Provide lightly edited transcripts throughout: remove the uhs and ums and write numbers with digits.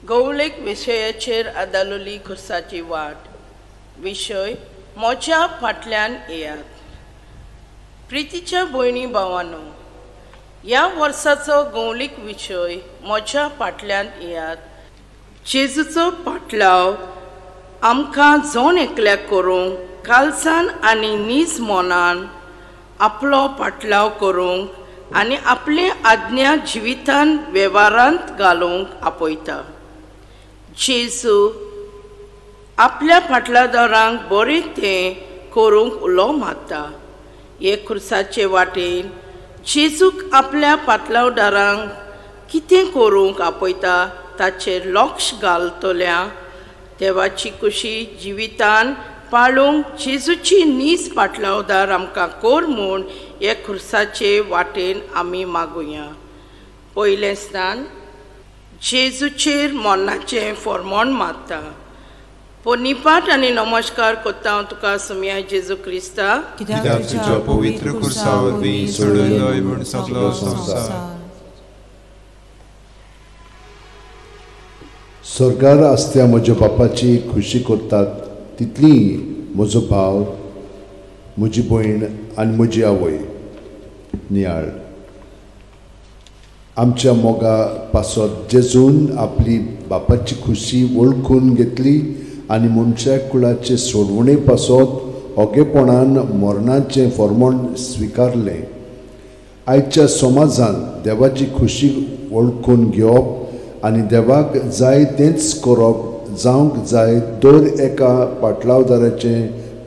गवळेक विशयाचेर आदारलेली खुर्साची वाट. विशय म्हज्या फाटल्यान येयात. प्रितीच्या भयणी भावांनो, ह्या वर्साचो गवळीक विशय म्हज्या फाटल्यान येयात. जेजूचो पाटलाव आमकां जोण एकल्याक करूंक खालसान आनी नीज मोनान आपलो पाटलाव करूंक आनी आपले आज्ञा जिवितान वेव्हारांत घालूंक आपयता. जेजू आपल्या फाटलादारांक बरें तें करूंक उलो मारता. हे खुर्साचे वाटेन जेजूक आपल्या फाटलावदारांक कितें करूंक आपयता ताचेर लक्ष घालतल्या देवाची कुशी जिवितान पाळूंक जेजूची नीज फाटलावदार आमकां कोर म्हूण हे खुर्साचे वाटेन आमी मागुया. पयलें स्थान जेजूचेर मोन्नाचें फर्मोण मारता. पोनिपाट आनी नमस्कार कोत्ता हांव तुका सुमया जेजू क्रिस्ता, कित्याक तुज्या पवित्र खुर्सा वरवीं सोडयलोय म्हूण सगळो संवसार. स्वर्गार आसत्या म्हज्या बापाची खुशी करतात तितली म्हजो भाव, म्हजी भयण आनी म्हजी आवय. नियाळ आमच्या मोगा पासत जेजून आपली बापाची खुशी वळखून घेतली आनी मनशा कुळाचे सोडवणे पासत ओगेपणान मरणाचें फर्मोण स्विकारलें. आयच्या समाजान देवाची खुशी वळखून घेवप आनी देवाक जाय तेंच करप जावंक जाय दर एका पाटलावदाराचें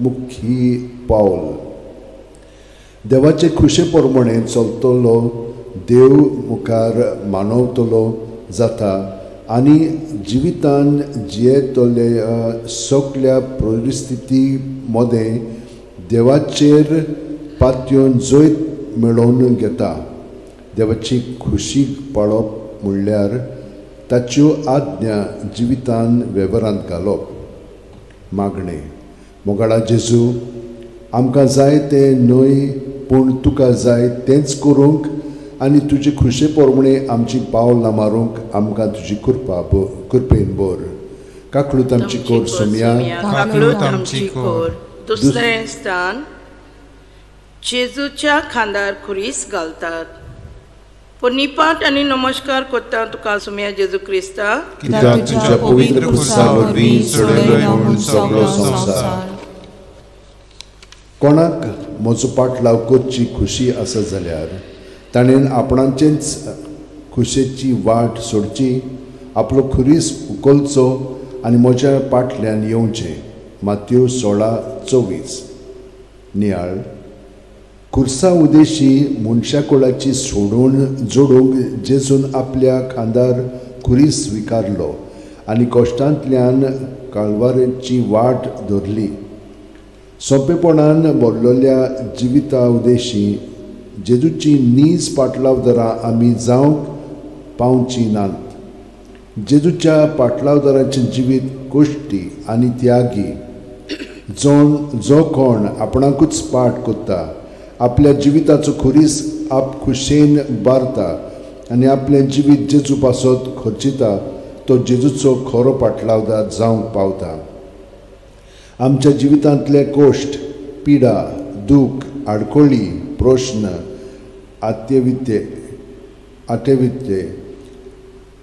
मुख्य पावल. देवाचे खुशे प्रमाणे चलतलो देव मुखार मानवतलो जाता आनी जिवितान जियेतल्या सगळ्या परिस्थिती मदें देवाचेर पातयेवन जैत मेळोवन घेता. देवाची खुशी पाळप म्हणल्यार ताच्यो आज्ञा जिवितान वेव्हारांत घालप. मागणें मोगाळा जेजू, आमकां जाय तें न्हय पूण तुका जाय तेंच करूंक आनी तुजे खुशे प्रमाणे आमची पावलां मारूंक आमकां तुजी कृपेन बोर. काकळूत आमची कोर सुमया, काकळूत आमची कोर. दुसरें स्थान जेजूच्या खांदार खुरीस घालतात. पोनिपाट आनी नमस्कार कोत्ता तुका सुमया जेजू क्रिस्ता, कित्याक तुज्या पवित्र खुर्सा वरवीं सोडयलोय म्हूण सगळो संवसार. कोणाक म्हजो पाटलाव करची खुशी आसा जाल्यार ताणें आपणाचेच खुशेची वाट सोडची, आपलो खुरीस उखलचो आनी म्हज्या पाटल्यान येवचें. मातयेव 16:24. नियाळ खुर्सा उदेशी मनशा कुळाची सोडून जोडूंक जेजून आपल्या खांदार खुरीस स्विकारलो आनी कश्टांतल्यान काळवारेची वाट धरली. सोंपेपणान भरलेल्या जिविता उदेशी जेजूची नीज पाटलावदारां आमी जावंक पावची नात. जेजूच्या पाटलावदाराचें जिवीत कश्टी आनी त्यागी. जो कोण आपणाकूच पाट करता, आपल्या जिविताचो खुरीस आप खुशेन बारता आनी आपलें जिवीत जेजू पासत खर्चिता, तो जेजूचो खरो पाटलावदार जावंक पावता. आमच्या जिवितांतले कश्ट, पिडा, दूख, आडकोळी, प्रश्न, आतेवित्ते,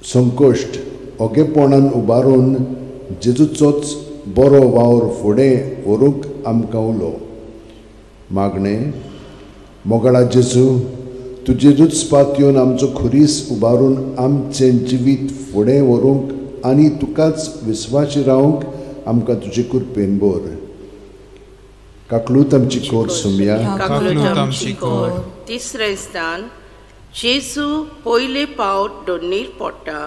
संकश्ट ओगेपणान उबारून जेजूचोच बरो वावर फुडें व्हरूंक आमकां उलो. मागणें मोगाळा जेजू, तूं जेजूच पातयेवन आमचो खुरीस उबारून आमचें जिवीत फुडें व्हरूंक आनी तुकाच विस्वासी रावंक आमकां तुजे कृपेन बोर. काकळूत आमची कोर सुमया, काकळूत आमची कोर. तिसरें स्थान जेजू पयले पावट दोनीर पडटा.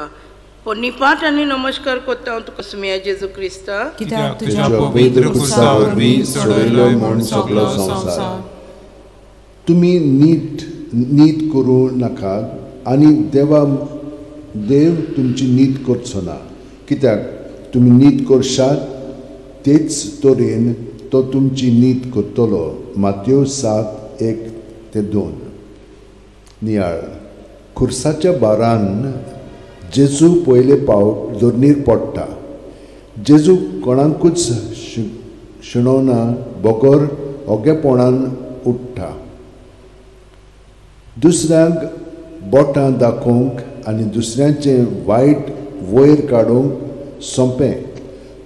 पोनिपाट आनी नमस्कार कोत्ता हांव तुका सुमया जेजू क्रिस्ता, कित्याक तुज्या पवित्र खुर्सा वरवीं सोडयलोय म्हूण सगळो संवसार. तुमी नीत करूं नाकात आनी देव तुमची नीत करचो ना. कित्याक तुमी नीत करशात तेच तरेन तो तुमची नीत करतलो. मातयेव 7:1-2. नियाळ खुर्साच्या बारान जेजू पयले पावट दोरनीर पडटा. जेजू कोणाकूच शिणवना बोगोर ओगेपणान उठ्ठा. दुसऱ्यांक बोटां दाखोवंक आनी दुसऱ्यांचें वायट वयर काडूंक सोंपें,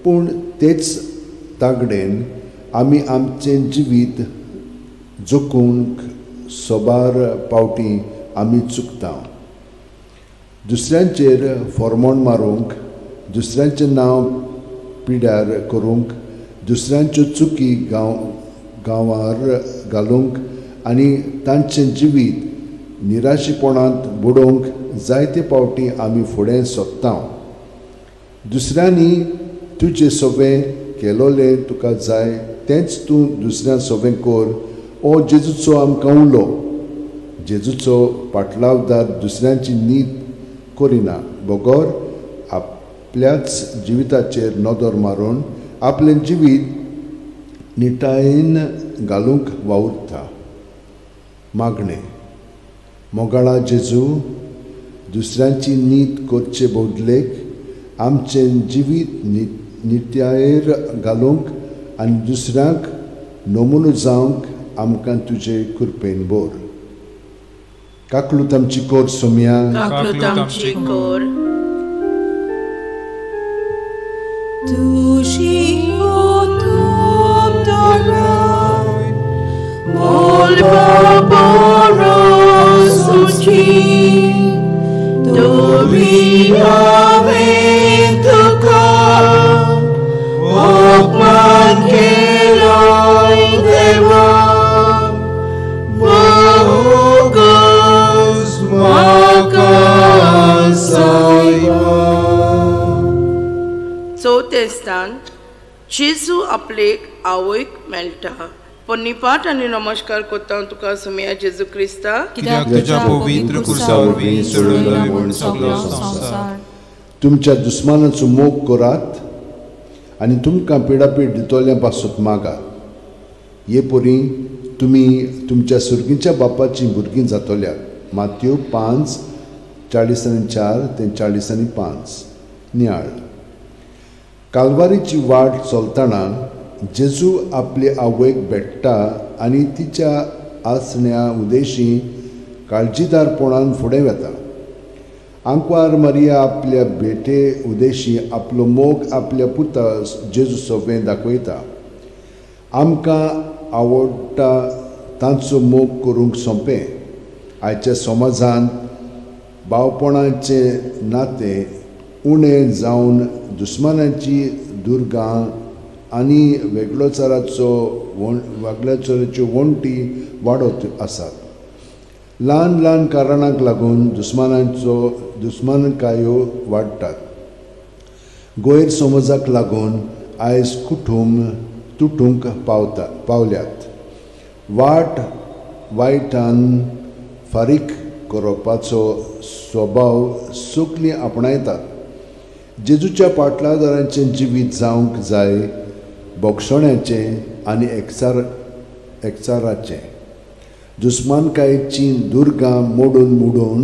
पूण तेच तागडेन आमी आमचें जिवीत जगूंक सोबार पावटी आमी चुकता. दुसऱ्यांचेर फॉर्मोण मारूंक, दुसऱ्यांचें नांव पिड्यार करूंक, दुसऱ्यांच्यो चुकी गांवार घालूंक आनी तांचें जिवीत निराशेपणांत बुडोवंक जायते पावटी आमी फुडें सोदता. दुसऱ्यांनी तुजें सोबें केलोलें तुका जाय तेंच तूं दुसऱ्यां सोबें कोर हो जेजूचो आमकां उलो. जेजूचो पाटलावदार दुसऱ्यांची नीत करिना, बोगोर आपल्याच जिविताचेर नदर मारून आपलें जिवीत निटायेन घालूंक वावुरता. मागणें. मोगाळा जेजू, दुसऱ्यांची नीत करचे बदलेक आमचें जिवीत नित्यायेर घालूंक आनी दुसऱ्यांक नमुनो जावंक आमकां तुजे कृपेन बोर. काकलूत आमची कोर सोम्या. काकलूत आमची कोर. तुझी ओतूप दोराय, molba borosuchi, tubi ave tuka, okman keloi deva, bohugos makasaiva. चवथें स्थान. जेजू आपलेक आवयक मेळटा. पोन्नीपाट आनी नमस्कार कोत्ता तुका सुमया जेजू क्रिस्ता. कित्याक तुज्या पवित्र कुर्सा वरवीं सोडला म्हूण सगळो संवसार. तुमच्या दुस्मानाचो मोग करात आनी तुमकां पिडापीड दितोल्या पासून मागात. हे पोरी तुमी तुमच्या सुर्गीच्या बापाची भुरगीं जातोल्यात. माथ्यू 5:40-4 ते 40-5. नियाळ. कालवारीची वाट चलतना जेजू आपले आवयक भेट्टा आनी तिच्या आसण्या उदेशी काळजीदारपणान फुडें वता. आंकवार मारिया आपल्या भेटे उदेशी आपलो मोग आपल्या पुता जेजू सोबें दाखयता. आमकां आवडटा तांचो मोग करूंक सोंपें. आयच्या समाजांत भावपणाचें नातें उणें जावन दुस्मानाची दुर्गां आनी वेगळ्याचो वण्टी वाडत आसात. ल्हान ल्हान कारणांक लागून दुस्मानकायो वाडटात. गैरसमजाक लागून आयज कुटुंब तुटूंक पावल्यात. वायटान फारीक करपाचो स्वभाव सगळीं आपणायतात. जेजूच्या पाटलादारांचें जिवीत जावंक जाय बोगसण्याचें आनी एकचाराचें. दुस्मानकायेची दुर्गां मोडून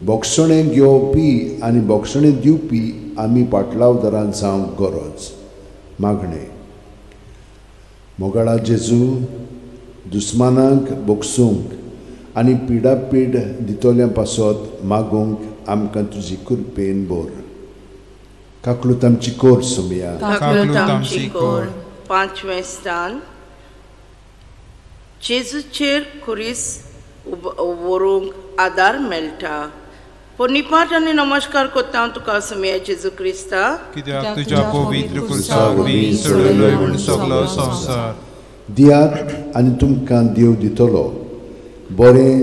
बोगसणें घेवपी आनी बोगसणें दिवपी आमी पाटलावदारां जावंक गरज. मागणें. मोगाळा जेजू, दुस्मानांक बोगसूंक आनी पिडापीड दितोल्या पासत मागूंक आमकां तुजी कृपेन बोर. काकलूत आमची कोर सोम्या. काकलूत आमची कोर. 5वें स्थान. जेजूचेर खुरीस व्हरूंक आदार मेळटा. पोन्नीपाट आनी नमस्कार कोत्ता तुका सुमया जेजू क्रिस्ता. कित्याक तुज्या पवित्र कुर्सा वरवीं सोडला म्हूण सगळो संवसार. दियात आनी तुमकां देव दितलो. बरें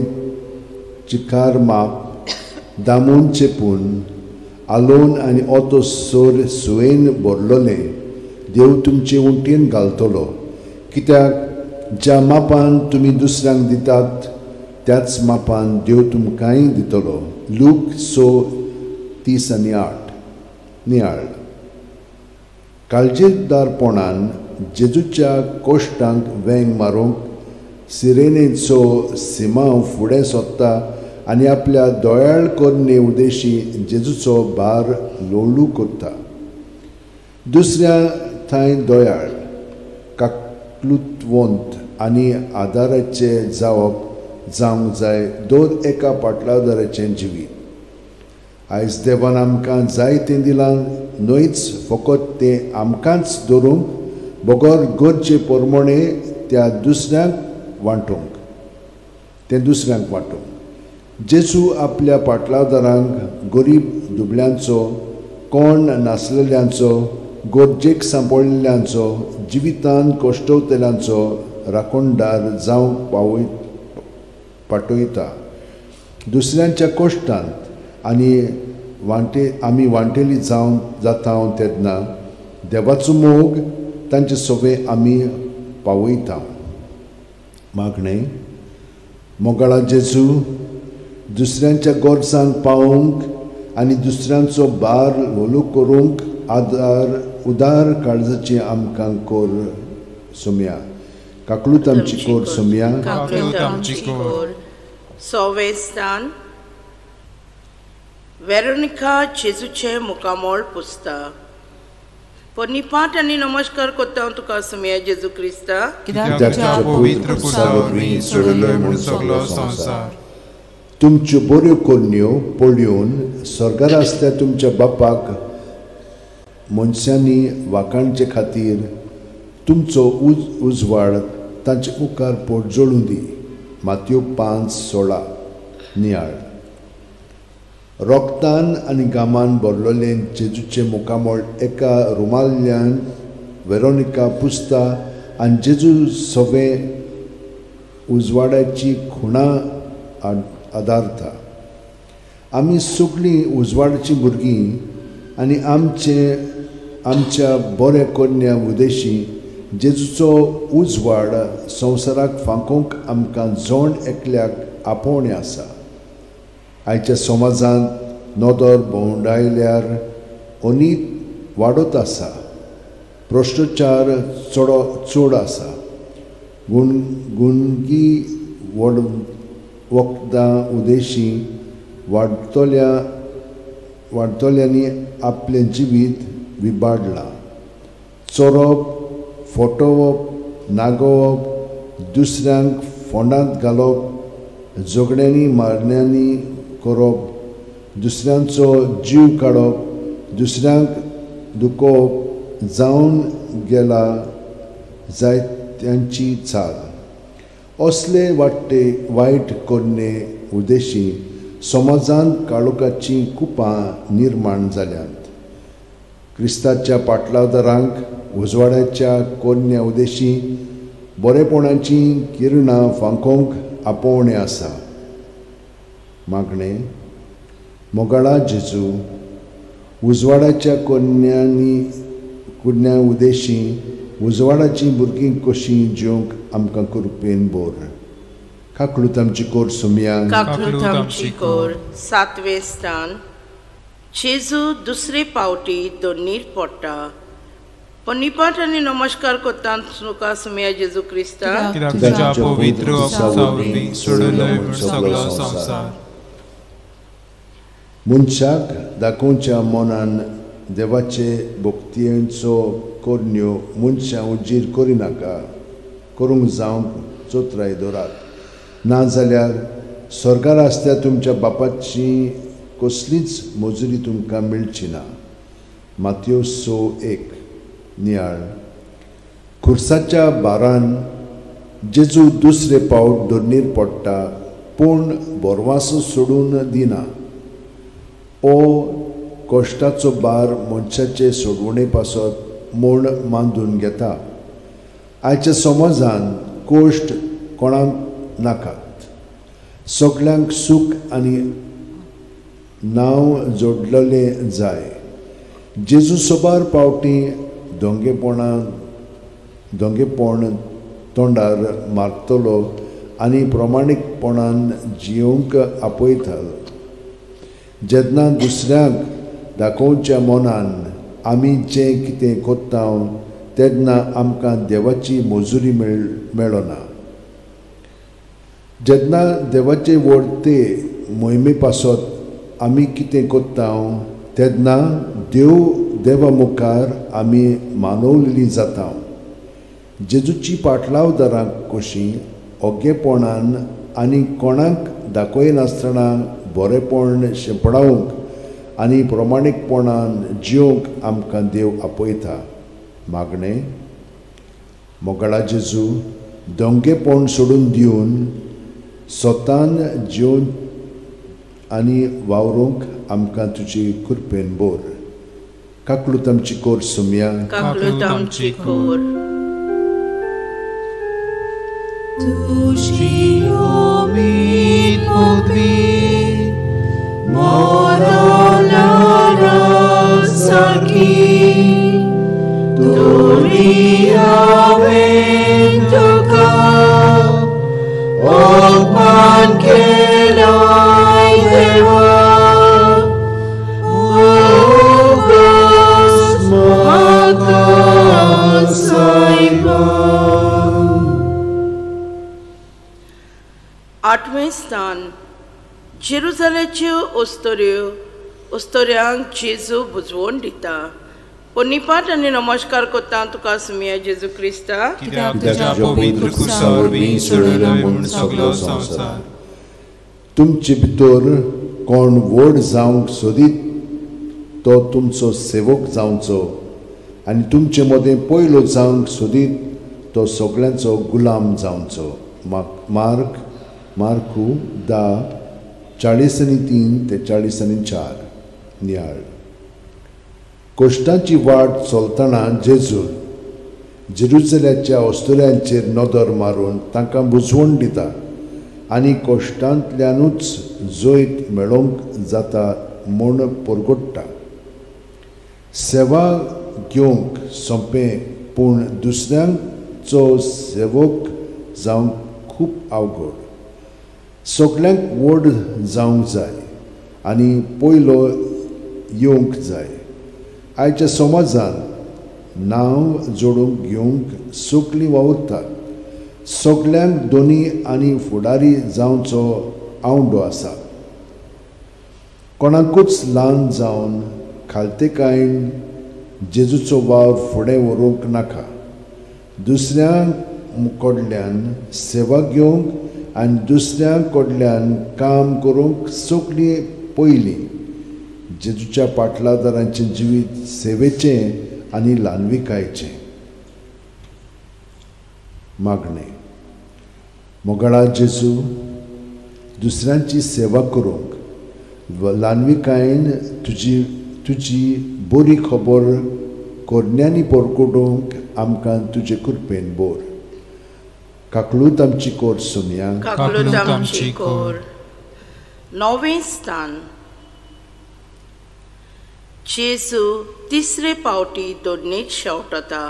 चिकार माप दामून चेपून आलोवन आनी ओतो सोर सुयेन भरलोलें देव तुमचे उंटेन घालतलो. कित्याक ज्या मापान तुमी दुसऱ्यांक दितात त्याच मापान देव तुमकांय दितलो. लूक 6:30-8. नियाळ. काळजीदारपणान जेजूच्या कोश्टांक वेंग मारूंक सिरेनेचो सिमांव फुडें सोदता आनी आपल्या दोयाळ कोन्ने उद्देशी जेजूचो भार लोळू करता. दुसऱ्या थंय दोयाळ, काकलुतवंत आनी आदाराचे जावंक जाय दोन एका पाटलादाराचें जिवीत. आयज देवान आमकां जाय तें दिलां, न्हयच फकत तें आमकांच दवरूंक, बगोर गरजे प्रमाणे तें दुसऱ्यांक वांटूंक. जेजू आपल्या पाटलादारांक गरीब दुबळ्यांचो, कोण नासलेल्यांचो, गरजेक सांपळिल्ल्यांचो, जिवितान कश्टवतल्यांचो राखणदार जावंक पाठयता. दुसऱ्यांच्या कश्टांत आमी वांटेली जाता तेन्ना देवाचो मोग तांचे सोबे आमी पावयता. मागणें. मोगाळा जेजू, दुसऱ्यांच्या गरजांक पावूंक आनी दुसऱ्यांचो भार लोलू करूंक उदार काळजाची आमकां कोर सोम्या. काकलूत आमची कोर सोम्या. सोवेस्तान वेरोनिका जेजूचे मुखामोळ पुसता. पोरनिपाट आनी नमस्कार करता हांव तुका सोम्या जेजू क्रिस्ता. पवित्र कुसावरी सोडलोय म्हूण सगळो संवसार. तुमच्यो बऱ्यो कन्यो पळयोवन स्वर्गार आसल्या तुमच्या बापाक मनशांनी वाखाणचे खातीर तुमचो उजवाड तांचे मुखार पोटजोळून दी. मातयो 5:16. नियाळ. रोगतान आनी गामान भरलोले जेजूचे मुखामोळ एका रुमाल्यान वेरोनिका पुसता आनी जेजू सोबे उजवाडाची खुणां आदारता. आमी सगळीं उजवाडाची भुरगीं आनी आमच्या बऱ्या कन्या उद्देशी जेजूचो उजवाड संवसाराक फांकोवंक आमकां जोण एकल्याक आपोवणें आसा. आयच्या समाजांत नदर भोंवडायल्यार अनीत वाडत आसा. भ्रश्टाचार चड आसा. गुणगी वखदां उद्देशी वाडतल्यांनी आपलें जिवीत विबाडलां. चोरप, फटोवप, नागोवप, दुसऱ्यांक फोंडांत घालप, झगड्यांनी मारण्यांनी करप, दुसऱ्यांचो जीव काडप, दुसऱ्यांक दुखोवप जावन गेला जायत्यांची चाल. असले वायट कन्ने उद्देशी समाजांत काळोखाची कुपां निर्माण जाल्यांत. क्रिस्ताच्या पाटलादारांक उजवाड्याच्या कन्या उद्देशी बरेपणाची किरणां फांकोवंक आपोवणें आसा. मागणें. मोगाळा जेजू, उजवाडाच्या कन्या उद्देशी उजवाडाची भुरगीं कशीं जिवंक आमकां कृपेन बोर. काकलूत आमची कोर सोम्या. काकलूत आमची कोर. 7वें स्थान. जेजू दुसरे पावटी दोनीर पडटा. पोरनिपाट आनी नमस्कार करता तुका सोम्या जेजू क्रिस्ता. तुझ्या पवित्र कुसावरी सोडलोय म्हूण सगळो संवसार. मनशाक दाखोवच्या मनान देवाचे भक्तीचो कन्यो मनशां उजीर करिनाका करूंक जावंक चोत्राय दोरात. नाजाल्यार स्वर्गार आसल्या तुमच्या बापाची कसलीच मजुरी तुमकां मेळची ना. मातयो 6:1. नियाळ. खुर्साच्या बारान जेजू दुसरे पावट दोनीर पडटा, पूण बोरवासो सोडून दिना. ओ कश्टाचो बार मनशाचे सोडवणे पासत म्हूण मांडून घेता. आयच्या समाजांत कश्ट कोणाक नाकात. सगळ्यांक सूख आनी नांव जोडलेलें जाय. जेजू सोबार पावटी दोंगेपण तोंडार मारतलो आनी प्रमाणीकपणान जिवंक आपयतलो. जेन्ना दुसऱ्यांक दाखोवच्या मनान आमी जें कितें कोत्ता तेन्ना आमकां देवाची मजुरी मेळना. जेन्ना देवाचे वर्ते मोहिमे पासत आमी कितें कोत्ता तेन्ना देवा मुखार आमी मानवलेली जाता. जेजूची पाटलावदारां कशी ओगेपणान आनी कोणाक दाखयनासतना बरेपण शेंपडावंक आनी प्रमाणीकपणान जिवंक आमकां देव आपयता. मागणें मोगाळा जेजू दोंगेपण सोडून दिवन स्वतान जिवन आनी वावरूंक आमकां तुजी कृपेन बोर. काकलूत आमची कोर सुमया. काकलूत आमची कोर. तुझी उमीद होती मरणारा सारखी, तरी हांवें तुका अपमान केलाय देवा. उगाच म्हाका सायबा. 8वें स्थान जेरुसलेमच्यो ओस्तोऱ्यांक जेजू बुजवण दिता. पोन्नीपाट आनी नमस्कार कोत्ता तुका सुमया जेजू क्रिस्ता. कित्याक तुज्या पवित्र क्रुसा वरवीं चडयलो म्हूण सगलो संवसार. तुमचे भितर कोण व्हड जावंक सोदीत तो तुमचो सेवक जावचो आनी तुमचे मदें पयलो जावंक सोदीत तो सगळ्यांचो गुलाम जावचो. मार्कू 10:40-3 ते 40-4. नियाळ. कोश्टांची वाट चलतना जेजू जेरुसलेमाच्या ओस्तोऱ्यांचेर नदर मारून तांकां बुजवण दिता आनी कोश्टांतल्यानूच जैत मेळोवंक जाता म्हूण परगट्टा. सेवा घेवंक सोंपें पूण दुसऱ्यांचो सेवक जावंक खूब अवघड. सगळ्यांक व्हड जावंक जाय आनी पयलो येवंक जाय. आयच्या समाजान नांव जोडूंक घेवंक सगळीं वावुरतात. सगळ्यांक दोनी आनी फुडारी जावचो आवडो आसा. कोणाकूच ल्हान जावन खालतेकायेन जेजूचो वावर फुडें व्हरूंक नाका. दुसऱ्यां कडल्यान सेवा घेवंक आनी दुसऱ्यां कडल्यान काम करूंक सगळीं पयलीं जेजूच्या पाटलादारांचें जिवीत सेवेचें आनी ल्हानविकायेचें. मागणें मोगाळा जेजू दुसऱ्यांची सेवा करूंक ल्हानविकायेन तुजी बरी खबर कोरण्यांनी परगटूंक आमकां तुजे कृपेन बोर. काकलूत आमची कोर सुमया. काकलूत आमची कोर. 9वें स्थान जेजू तिसरे पावटी दोडणीत शेवटता.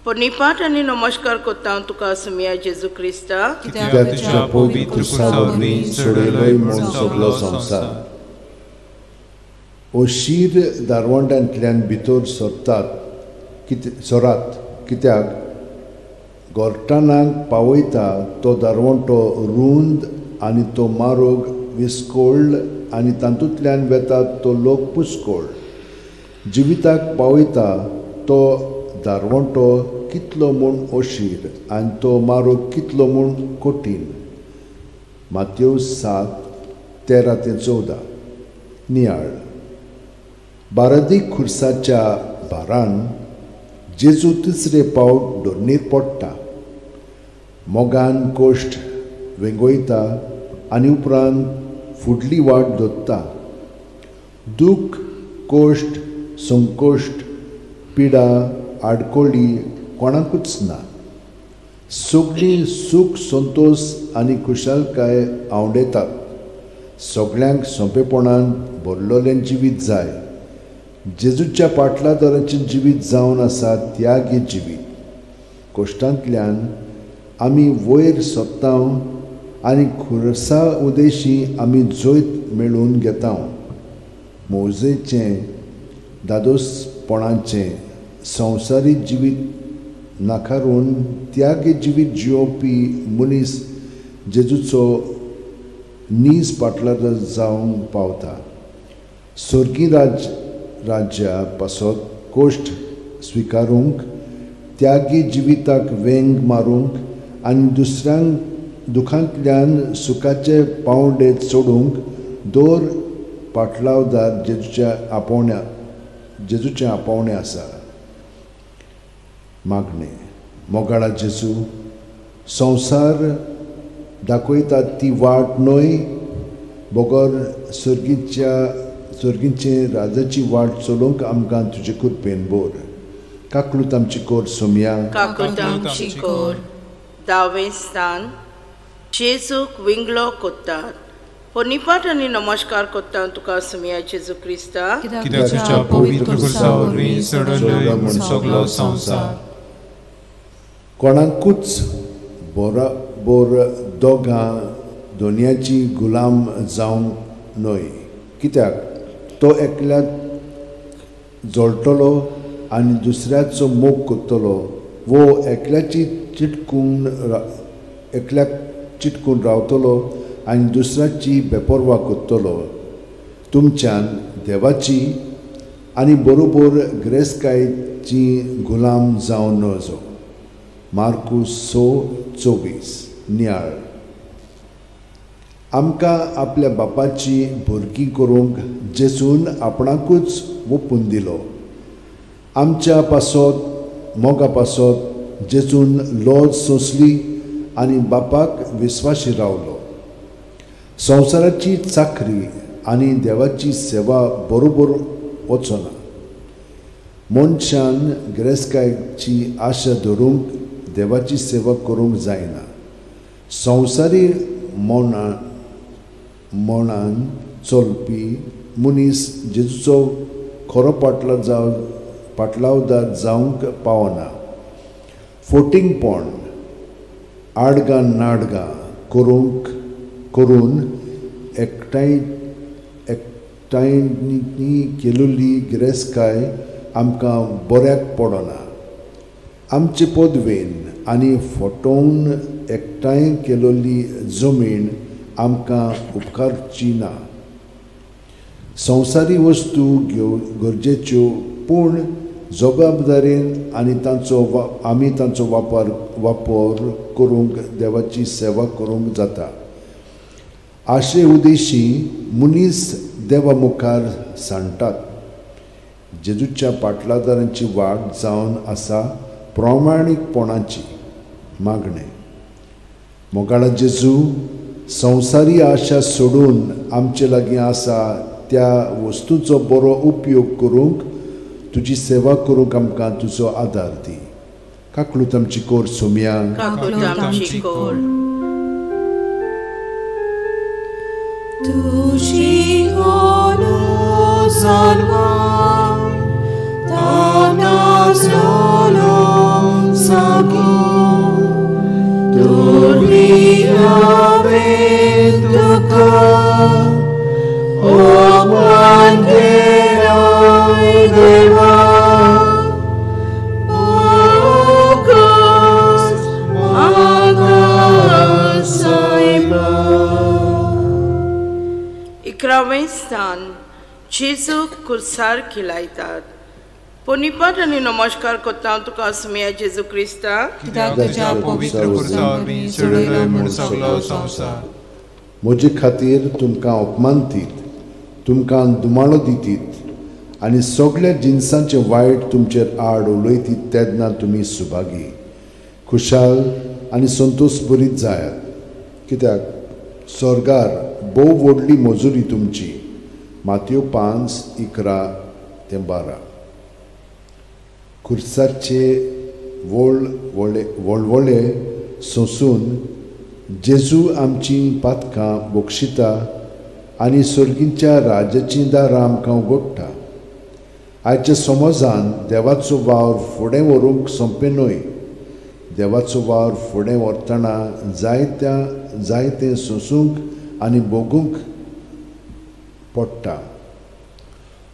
पोन्नीपाट आनी नमस्कार कोत्ता तुका सुमया जेजू क्रिस्ता. कित्याक तुज्या पवित्र क्रुसा वरवीं चडयलो म्हूण सगलो संवसार. ओशीर दारवंटांतल्यान भितर सोरात कित्याक गोरटानाक पावयता तो दारवंटो रुंद आनी तो मारोग विस्कोळ आनी तातूंतल्यान वेता तो लोक पुस्कोळ. जिविताक पावयता तो दारवंटो कितलो म्हूण ओशीर आनी तो मारोग कितलो म्हूण कठीण. माथ्येव 7:13-14. नियाळ. बारादीक खुर्साच्या भारान जेजू तिसरे पावट दोडणीर पडटा. मोगान कोश्ट वेंगोयता आनी उपरांत फुडली वाट दोत्ता. दूख, कोश्ट, संकोश्ट, पिडा, आडकोळी कोणाकूच ना. सगळीं सूख संतोश आनी खुशालकाय आवडेतात. सगळ्यांक सोंपेपणान भरलोलें जिवीत जाय. जेजूच्या पाटलादाराचें जिवीत जावन आसा त्यागी जिवीत. कोश्टांतल्यान आमी वयर सोदता आनी खुर्सा उदेशी आमी जैत मेळून घेता. मोजेचें दादोसपणाचें संवसारी जिवीत नाकारून त्यागी जिवीत जिवोवपी मनीस जेजूचो नीज पाटलार जावंक पावता. सर्गी राज्या पासत कोश्ट स्विकारूंक, त्यागी जिविताक वेंग मारूंक आनी दुसऱ्यांक दुखांतल्यान सुखाचे पावंडे सोडूंक दोर पाटलावदार जेजूचे आपोवणे आसा. मागणे. मोगाळा जेजू, संवसार दाखयता ती वाट न्हय, बोगोर सर्गीचे राजाची वाट चलोवंक आमकां तुजे कृपेन बोर. काकलूत आमची कोर सोम्या. काकूत आमची कोर. 10वें स्थान. जेजूक विंगलो कोत्तात. पोनिपाट आनी नमस्कार कोत्ता तुका सोम्या जेजू क्रिस्ता. कित्याक तुज्या पवित्र कुर्सा वरवीं चडलोय म्हूण सगलो संवसार. कोणाकूच बोर दोगां दोनयाची गुलाम जावंक न्हय, कित्याक तो एकल्याक जोडटलो आनी दुसऱ्याचो मोग कोत्तलो, वो एकल्याक चिटकून रावतलो आनी दुसऱ्याची बेपरवा कोत्तलो. तुमच्यान देवाची आनी बरोबर गिरेस्तकायेची गुलाम जावन नजो. मार्कूस 6:24. नियाळ. आमकां आपल्या बापाची भुरगीं करूंक जेजून आपणाकूच ओपून दिलो. आमच्या पासत मोगा पासत जेजून लॉज सोंसली आनी बापाक विस्वाशी रावलो. संवसाराची चाकरी आनी देवाची सेवा बरोबर वचना. मनशान गिरेस्तकायेची आशा धरूंक देवाची सेवा करूंक जायना. संवसारी मोणान चलपी मनीस जेजूचो खरो पाटलावदार जावंक पावना. फोटिंगपण आडगां नाडगां करून एकठांय केलेली गिरेस्तकाय आमकां बऱ्याक पडना. आमचे पदवेन आनी फटोवन एकठांय केलेली जमीन आमकां उपकारची ना. संवसारी वस्तू गरजेच्यो, पूण जबाबदारेन आनी आमी तांचो वापर करूंक देवाची सेवा करूंक जाता. आशे उद्देशी मनीस देवा मुखार सांडटात. जेजूच्या पाटलादारांची वाट जावन आसा प्रामाणीकपणाची. मागणे. मोगाळा जेजू, संवसारी आशा सोडून आमचे लागीं आसा त्या वस्तूचो बरो उपयोग करूंक तुजी सेवा करूंक आमकां तुजो आदार दी. काकलूत आमची कोर सोम्या. काकूत आमची कोर. तुझी कोलो सर्वा तानाच लोलो सागो दुर्विहावे तुका ओमान केलाय देवा ओगस आगास सायबा. 11वें स्थान. जेजू खुर्सार खिलायतात. पोनिपाट आनी नमस्कार कोत्ता तुका सोम्या जेजू क्रिस्ता. कित्याक तुज्या पवित्र कुर्सा वरवीं चडलोय म्हूण सगलो संवसार. म्हजे खातीर तुमकां अपमान दीत, तुमकां दुमाळो दितीत आनी सगळ्या जिन्सांचे वायट तुमचेर आड उलयतीत तेन्ना तुमी सुभागी, खुशाल आनी संतोश भरीत जायात. कित्याक स्वर्गार भोव व्हडली मजुरी तुमची. मातयो 5:11-12. खुर्साचे व्हडले सोंसून जेजू आमची पातकां बोक्षिता आनी सर्गीच्या राजाची दारां आमकां उगडटा. आयच्या समाजान देवाचो वावर फुडें व्हरूंक सोंपें न्हय. देवाचो वावर फुडें व्हरतना जायतें सोंसूंक आनी भोगूंक पडटा.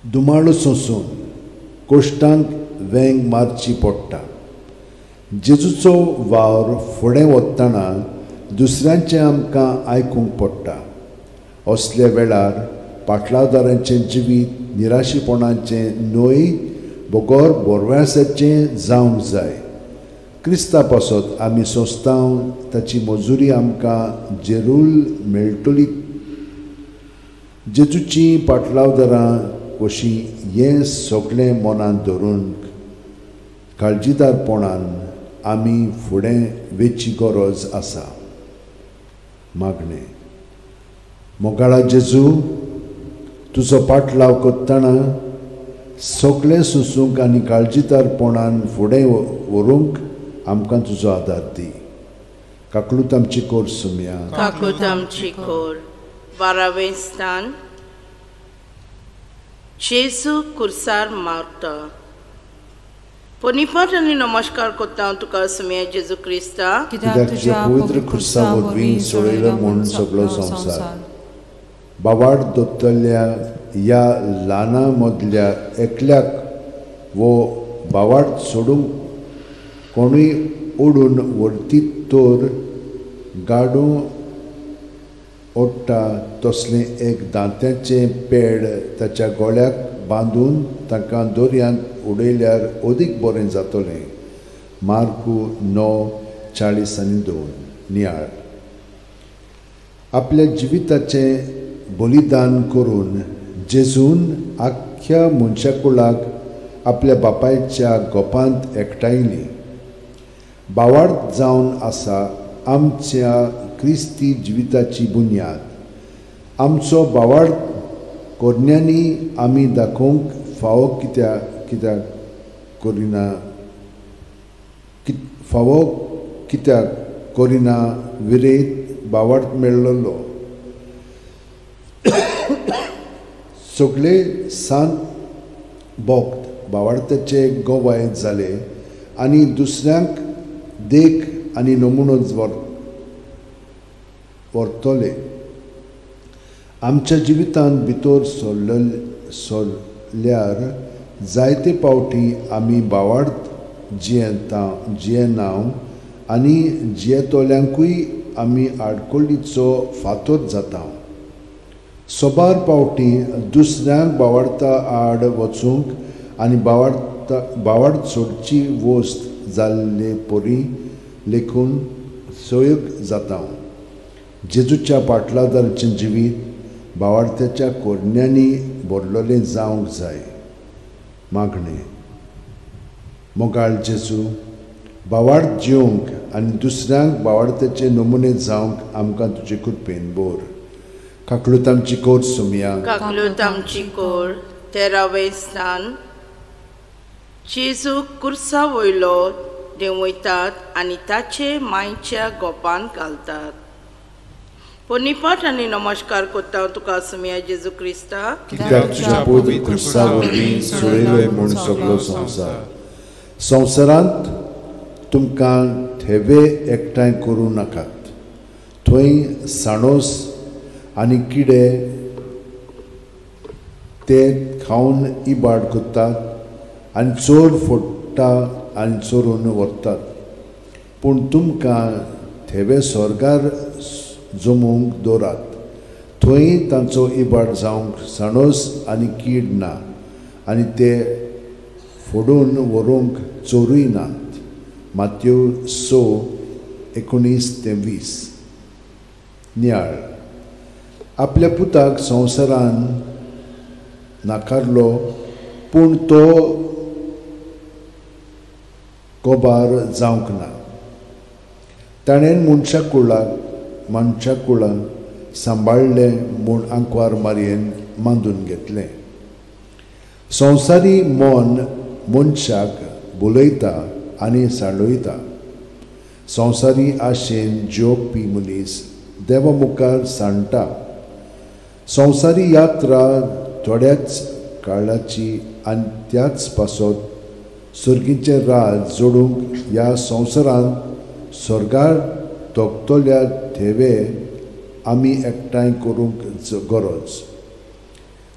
दुमाळो सोंसून कोश्टांक वेंग मारची पडटा. जेजूचो वावर फुडें वतना दुसऱ्यांचें आमकां आयकूंक पडटा. असल्या वेळार पाटलावदारांचें जिवीत निराशीपणाचें न्हय बोगोर बोरव्यासाचें जावंक जाय. क्रिस्ता पासत आमी सोंसताव ताची मजुरी आमकां जरूल मेळटली. जेजूची पाटलावदारां कशी हें सगळें मनांत धरून काळजीदारपणान आमी फुडें वेची गरज आसा. मागणें. मोगाळा जेजू, तुजो पाटलाव करतना सगळें सुसूंक आनी काळजीदारपणान फुडें व्हरूंक आमकां तुजो आदार दी. काकलूत आमची कोर सुमया. काकूत आमची कोर. 12वें स्थान. जेजू कुर्सार मारता. पोनिपाट आनी नमस्कार करता तुका सुमया जेजू क्रिस्ता. कित्याक तुज्या पवित्र खुर्सा वरवीं सोडयलो म्हूण सगळो संवसार. बावाड दोत्तल्या ह्या ल्हाना मदल्या एकल्याक वो बावाड सोडूंक कोणूय ओडून व्हरती तर गाडूं ओडटा तसलें एक दांत्याचें पेड ताच्या गोळ्याक बांदून ताका दोर्यांत उडयल्यार अदीक बरें जातलें. मार्कू 9:40-2. नियाळ. आपल्या जिविताचें बलिदान करून जेजून आख्या मनशाकुळाक आपल्या बापायच्या गोपांत एकठांयली. बावाड जावन आसा आमच्या क्रिस्ती जिविताची बुन्याद. आमचो बावाड कोरण्यांनी आमी दाखोवंक फावो कित्याक करिना विरेत बावाड मेळ्ळलो. सगळे सांत भोक्त बावाडताचे गोवाय जाले आनी दुसऱ्यांक देख आनी नमुनो व्हरतले. आमच्या जिवितांत भितर सोरल्यार जायते पावटी आमी बावाड जियेनाव आनी जियेतोल्यांकूय आमी आडकोळीचो फातर जाता. सोबार पावटी दुसऱ्यांक बावाडता आड वचूंक आनी बावाड सोडची वस्त जाल्ले परी लेखून सोयग जाता. जेजूच्या पाटलादाराचें जिवीत बावाडत्याच्या कोरण्यांनी भरलेलें जावंक जाय. मागणें. मोगाळ जेजू, बावाड जिवंक आनी दुसऱ्यांक बावाडत्याचे नमुने जावंक आमकां तुजे कृपेन बोर. काकलूत आमची कोर सुमया. काकलूत आमची कोर. 13वें स्थान. जेजू कुर्सा वयलो देंवयतात आनी ताचे मायच्या गोपांत घालतात. पोनिपाट आनी नमस्कार करता तुका सुमया जेजू क्रिस्ता. कित्याक तुज्या पवित्र खुर्सा वरवीं सोडयलोय म्हूण सगळो संवसार. संवसारांत तुमकां थेवे एकठांय करूं नाकात. थंय साणोस आनी किडे ते खावन इबाड करतात आनी चोर फोडटा आनी चोरून व्हरतात. पूण तुमकां थेवे स्वर्गार जमूंक दवरात. थंय तांचो इबाड जावंक साणोस आनी कीड ना आनी ते फोडून व्हरूंक चोरूय नात. माथ्यू 6:19-20. नियाळ. आपल्या पुताक संवसारान नाकारलो पूण तो कोबार जावंक ना. ताणें मनशा कुळाक सांबाळलें म्हूण आंकवार मारयेन मांदून घेतलें. संवसारी मन मनशाक बुलयता आनी साडोयता. संवसारी आशेन जेवपी मनीस देवा मुखार सांडटा. संवसारी यात्रा थोड्याच काळाची आनी त्याच पासत सुर्गीचें राज जोडूंक ह्या संवसारांत स्वर्गार तोगतोल्या थेवे आमी एकठांय करूंक गरज.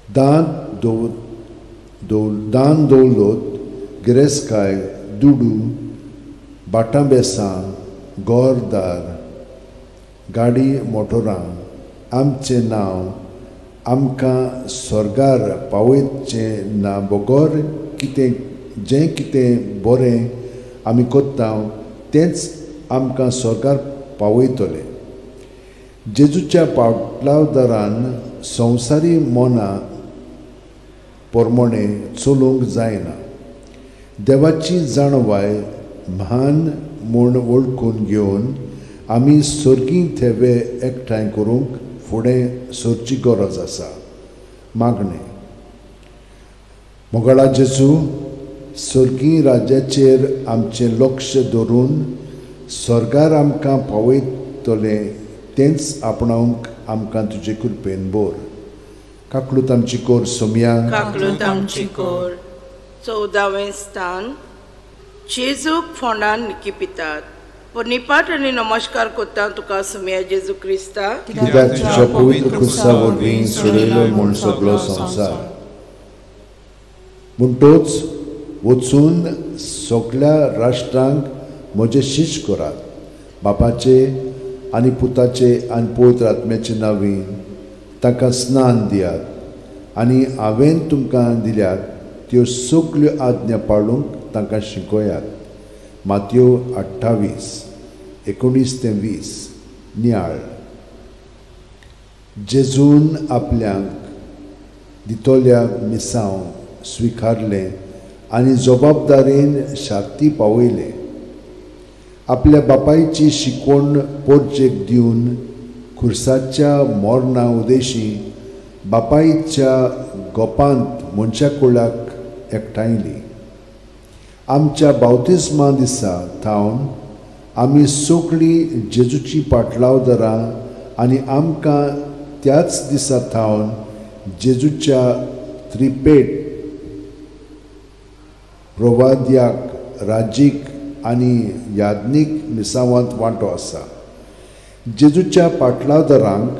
दान दौलत, गिरेस्काय, दुडू, बाटां बेसां, घरदार, गाडी मोटरां, आमचें नांव आमकां स्वर्गार पावयचे ना बोगोर जें कितें बरें आमी कोत्ता तेंच आमकां स्वर्गार पावयतले. जेजूच्या पावटलावदारान संवसारी मोना पोरमोणे चलूंक जायना. देवाची जाणवाय म्हान म्हूण वळखून घेवन आमी सर्गी थेवे एकठांय करूंक फुडें सरची गरज आसा. मागणें. मोगळा जेजू, सर्गी राज्याचेर आमचें लक्ष दवरून स्वर्गार आमकां पावयतले तेंच आपणावंक आमकां तुजे कृपेन बोर. काकलूत आमची कोर सोम्या. काकलूत आमची कोर. 14वें स्थान. जेजूक फोंडान निकिपितात. निपाट आनी नमस्कार कोत्ता तुका सोम्या जेजू क्रिस्ता. कित्याक तुज्या पवित्र क्रुसा वरवीं सोडयलो म्हूण सगळो संवसार. म्हणटोच वचून सगळ्या राष्ट्रांक म्हजे शिश्य करात. बापाचे आनी पुताचे आनी पवित्र आत्म्याचे नांवीन ताका स्नान दियात आनी हांवें तुमकां दिल्यात त्यो सगल्यो आज्ञा पाळूंक तांकां शिकयात. मातयो 28:19-20. नियाळ. जेजून आपल्यांक दितोल्या मिसांव स्विकारलें आनी जबाबदारेन शार्ती पावयले. आपल्या बापायची शिकवण पोरचेक दिवन खुर्साच्या मोरणा उदेशी बापायच्या गोपांत मनशा कुळाक एकठांयली. आमच्या बावतिस्मा दिसा थावन आमी सगळीं जेजूची पाटलावदारां आनी आमकां त्याच दिसा थावन जेजूच्या त्रिपेट प्रवाद्याक राजीक आनी याज्ञीक मिसावांत वांटो आसा. जेजूच्या पाटलावदारांक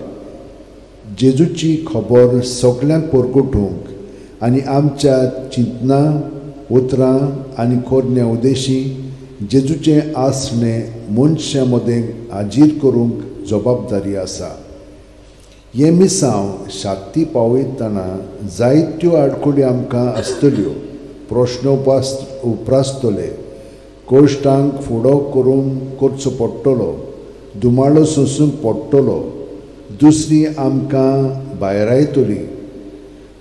जेजूची खबर सगळ्यांक परगटूंक आनी आमच्या चिंतनां उतरां आनी खोरण्या उदेशी जेजूचें आसणें मनशां मदें हाजीर करूंक जबाबदारी आसा. हे मिसांव शाक्ती पावयतना जायत्यो आडखळी आमकां आसतल्यो. प्रश्न उप्रासतले. कोश्टांक फुडो करचो पडटलो. दुमाळो सोंसूंक पडटलो. दुसरी आमकां भायरायतली.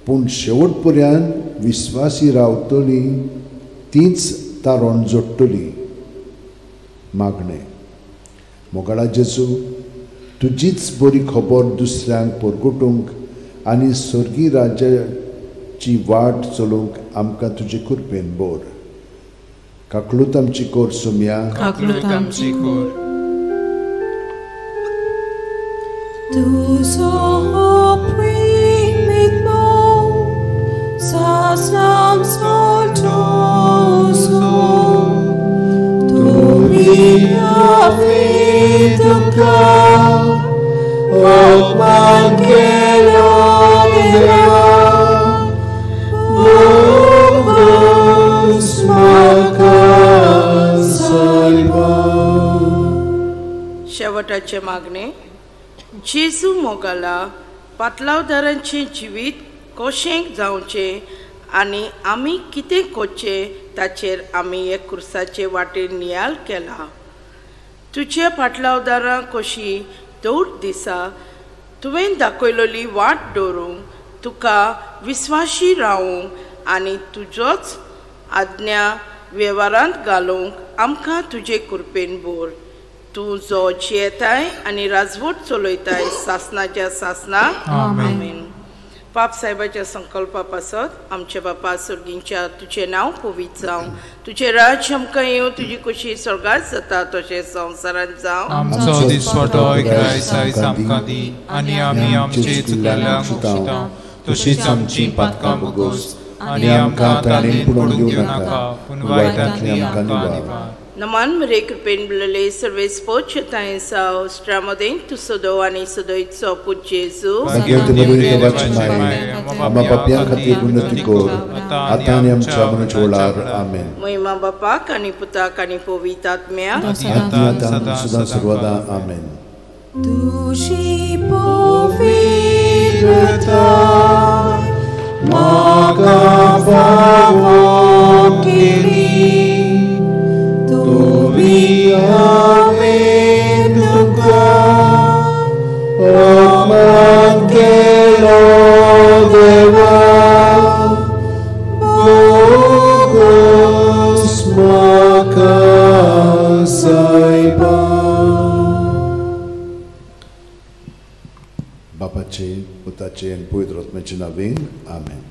पूण शेवट पर्यंत विस्वासी रावतली तीच तारण जोडटली. मागणें. मोगळा जेजू, तुजीच बरी खबर दुसऱ्यांक परगटूंक आनी सर्गी राज्याची वाट चलोवंक आमकां तुजे कृपेन बोर. काकलूत आमची कोर सोम्या. काकलूत आमची कोर. तुझो प्रेमीत मोग सासनाम सोटोसो तुमी आवे तुका ओमान केलो देवा शेवटाचे मागणे. जेजू मोगाला पाटलावदारांचें जिवीत कशें जावचें आनी आमी कितें करचें ताचेर आमी हे क्रुसाचे वाटेर नियाळ केला. तुज्या पाटलावदारां कशी दौड दिसा तुवें दाखयलेली वाट दवरूंक तुका विस्वाशी रावूंक आनी तुजोच आज्ञा वेव्हारांत घालूंक आमकां तुजे कृपेन बोर. तूं जो जियेताय आनी राजवट चलयताय सासनाच्या सासना. आमेन. पाप साहेबाच्या संकल्पा पासत आमचे बापा सर्गींच्या तुजें नांव पवित्र जावं. तुजें राज्य आमकां येवं. तुजी कशी स्वर्गांत जाता तशें संवसारांत जावं. आमचो दिसवटो आयज आमकां दी आनी आमी आमचे चुकल्यांक क्षमता तशीच आमची पातकां भोगोस आनी आमकां ताणेन पडूंक दिवं नाका पूण वायटांतली आमकां निवार. नमान मरे कृपेन बिळले सर्वेस पोचताय साव स्ट्रामोदे तु सदो आनी सदोइचो पूज जेजू. आमा बापयां खातीर उन्नती कोर आतां आनी आमच्या मनाच्या वेळार. आमेन. महिमा बापाक आनी पुताक आनी पवित्र आत्म्याक सदां सर्वदा. आमेन. तुझी पवित्र Świętaj, Maga Pawłokili, dobijamy Ducha, Ewangelio Dewa, Bogos makasaiba. Bapaचे, पुताचे आणि पवित्र आत्म्याचे नावे आमेन.